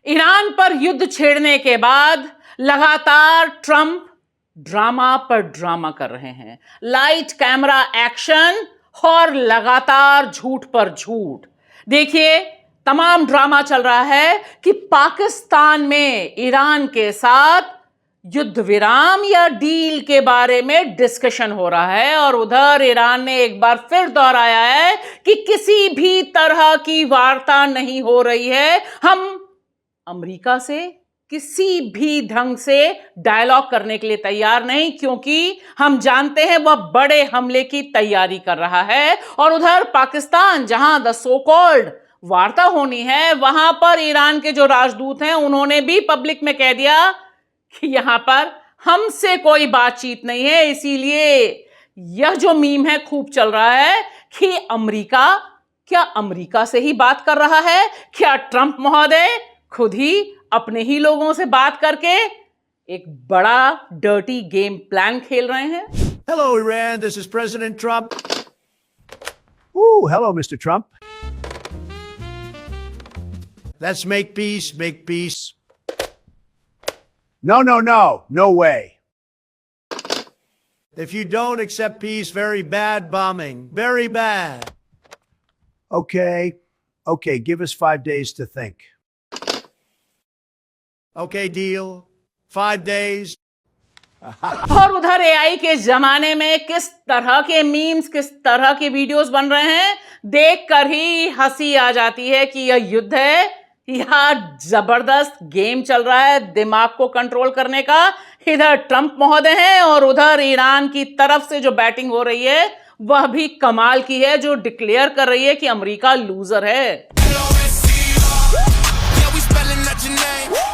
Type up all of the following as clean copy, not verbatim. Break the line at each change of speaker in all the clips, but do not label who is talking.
Iran पर युद्ध छेड़ने के बाद लगातार ट्रंप ड्रामा पर ड्रामा कर रहे हैं। लाइट कैमरा एक्शन और लगातार झूठ पर झूठ। देखिए, तमाम ड्रामा चल रहा है कि पाकिस्तान में ईरान के साथ युद्ध विराम या डील के बारे में डिस्कशन हो रहा है, और उधर ईरान ने एक बार फिर दोहराया है कि किसी भी तरह की वार्ता नहीं हो रही है। हम अमेरिका से किसी भी ढंग से डायलॉग करने के लिए तैयार नहीं, क्योंकि हम जानते हैं वह बड़े हमले की तैयारी कर रहा है। और उधर पाकिस्तान, जहां द सो कॉल्ड वार्ता होनी है, वहां पर ईरान के जो राजदूत हैं उन्होंने भी पब्लिक में कह दिया कि यहां पर हमसे कोई बातचीत नहीं है। इसीलिए यह जो मीम है खूब चल रहा है कि क्या अमेरिका से ही बात कर रहा है? क्या ट्रंप महोदय खुद ही अपने ही लोगों से बात करके एक बड़ा डर्टी गेम प्लान खेल रहे हैं?
Hello, Iran. This is President Trump.
Ooh, hello, Mr. Trump.
Let's make peace, make peace.
No, no, no. No way.
If you don't accept peace, very bad bombing. Very bad.
Okay, give us 5 days to think.
Okay, deal. 5 days.
और उधर AI के जमाने में किस तरह के memes, किस तरह के वीडियोस बन रहे हैं, देखकर ही हंसी आ जाती है कि यह युद्ध है या जबरदस्त गेम चल रहा है दिमाग को कंट्रोल करने का। इधर ट्रंप महोदय हैं और उधर ईरान की तरफ से जो बैटिंग हो रही है वह भी कमाल की है, जो डिक्लेयर कर रही है कि अमेरिका लूजर है।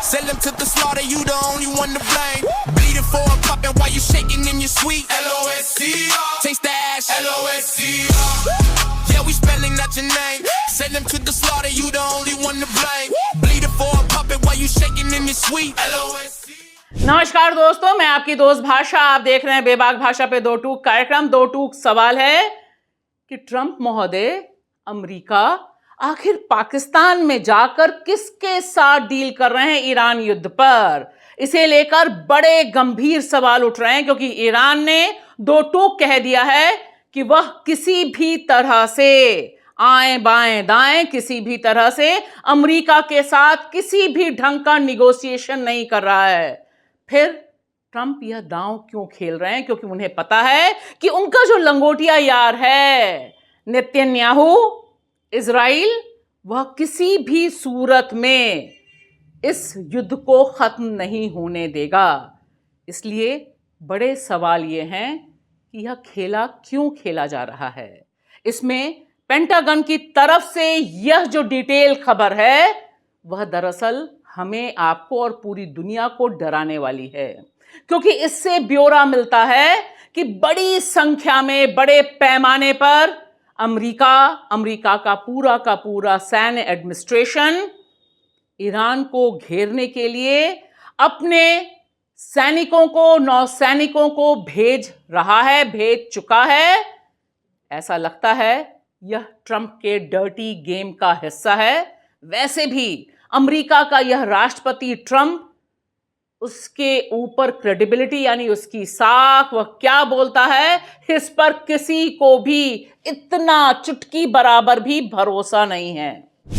Sell them to the slaughter, you the only one to blame. Bleeding for a cup and while you shaking in your sweet LOSCR. Taste the ash LOSCR. Yeah, we spelling out your name. Sell them to the slaughter, you the only one to blame. Bleeding for a puppet while you shaking in your sweet LOSCR.
नमस्कार दोस्तों, मैं आपकी दोस्त भाषा। आप देख रहे हैं बेबाक भाषा पे दो टूक कार्यक्रम। दो टूक सवाल है कि ट्रंप महोदय अमेरिका आखिर पाकिस्तान में जाकर किसके साथ डील कर रहे हैं ईरान युद्ध पर। इसे लेकर बड़े गंभीर सवाल उठ रहे हैं, क्योंकि ईरान ने दो टूक कह दिया है कि वह किसी भी तरह से आएं बाएं दाएं, किसी भी तरह से अमेरिका के साथ किसी भी ढंग का निगोशिएशन नहीं कर रहा है। फिर ट्रंप यह दांव क्यों खेल रहे हैं? क्योंकि उन्हें पता है कि उनका जो लंगोटिया यार है नेतन्याहू, इजराइल, वह किसी भी सूरत में इस युद्ध को खत्म नहीं होने देगा। इसलिए बड़े सवाल ये हैं कि यह खेला क्यों खेला जा रहा है। इसमें पेंटागन की तरफ से यह जो डिटेल खबर है वह दरअसल हमें, आपको और पूरी दुनिया को डराने वाली है, क्योंकि इससे ब्यौरा मिलता है कि बड़ी संख्या में, बड़े पैमाने पर अमेरिका का पूरा सैन्य एडमिनिस्ट्रेशन ईरान को घेरने के लिए अपने सैनिकों को, नौसैनिकों को भेज रहा है, भेज चुका है। ऐसा लगता है यह ट्रंप के डर्टी गेम का हिस्सा है। वैसे भी अमेरिका का यह राष्ट्रपति ट्रंप, उसके ऊपर क्रेडिबिलिटी यानी उसकी साख, वह क्या बोलता है इस पर किसी को भी इतना चुटकी बराबर भी भरोसा नहीं है।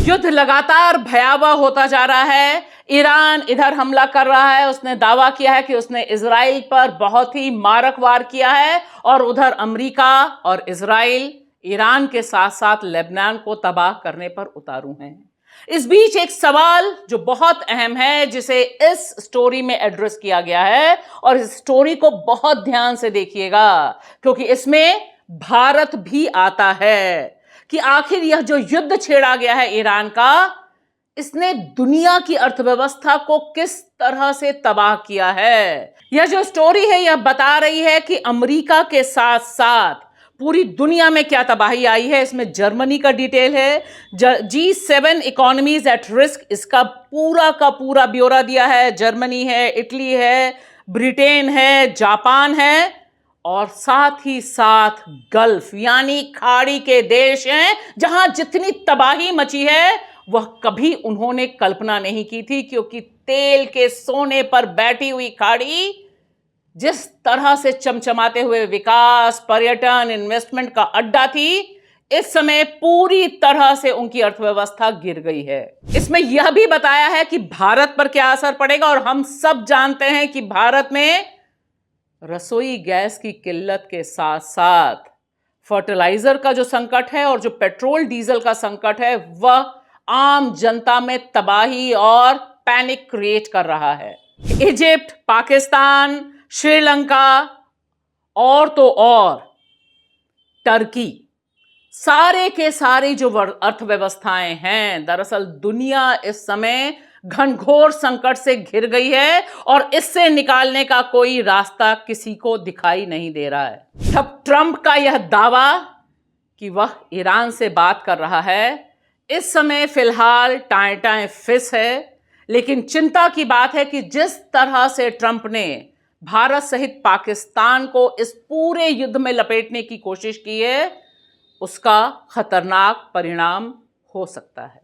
युद्ध लगातार भयावह होता जा रहा है। ईरान इधर हमला कर रहा है, उसने दावा किया है कि उसने इजराइल पर बहुत ही मारक वार किया है, और उधर अमेरिका और इजराइल ईरान के साथ साथ लेबनान को तबाह करने पर उतारू हैं। इस बीच एक सवाल जो बहुत अहम है, जिसे इस स्टोरी में एड्रेस किया गया है, और इस स्टोरी को बहुत ध्यान से देखिएगा क्योंकि इसमें भारत भी आता है, कि आखिर यह जो युद्ध छेड़ा गया है ईरान का, इसने दुनिया की अर्थव्यवस्था को किस तरह से तबाह किया है। यह जो स्टोरी है यह बता रही है कि अमेरिका के साथ साथ पूरी दुनिया में क्या तबाही आई है। इसमें जर्मनी का डिटेल है, G7 इकोनॉमीज एट रिस्क, इसका पूरा का पूरा ब्यौरा दिया है। जर्मनी है, इटली है, ब्रिटेन है, जापान है, और साथ ही साथ गल्फ यानी खाड़ी के देश हैं, जहां जितनी तबाही मची है वह कभी उन्होंने कल्पना नहीं की थी, क्योंकि तेल के सोने पर बैठी हुई खाड़ी जिस तरह से चमचमाते हुए विकास, पर्यटन, इन्वेस्टमेंट का अड्डा थी, इस समय पूरी तरह से उनकी अर्थव्यवस्था गिर गई है। इसमें यह भी बताया है कि भारत पर क्या असर पड़ेगा, और हम सब जानते हैं कि भारत में रसोई गैस की किल्लत के साथ साथ फर्टिलाइजर का जो संकट है और जो पेट्रोल डीजल का संकट है, वह आम जनता में तबाही और पैनिक क्रिएट कर रहा है। इजिप्ट, पाकिस्तान, श्रीलंका और तो और टर्की, सारे के सारे जो अर्थव्यवस्थाएं हैं, दरअसल दुनिया इस समय घनघोर संकट से घिर गई है और इससे निकालने का कोई रास्ता किसी को दिखाई नहीं दे रहा है। तब ट्रंप का यह दावा कि वह ईरान से बात कर रहा है, इस समय फिलहाल टाएं टाएं फिस है, लेकिन चिंता की बात है कि जिस तरह से ट्रंप ने भारत सहित पाकिस्तान को इस पूरे युद्ध में लपेटने की कोशिश की है, उसका खतरनाक परिणाम हो सकता है।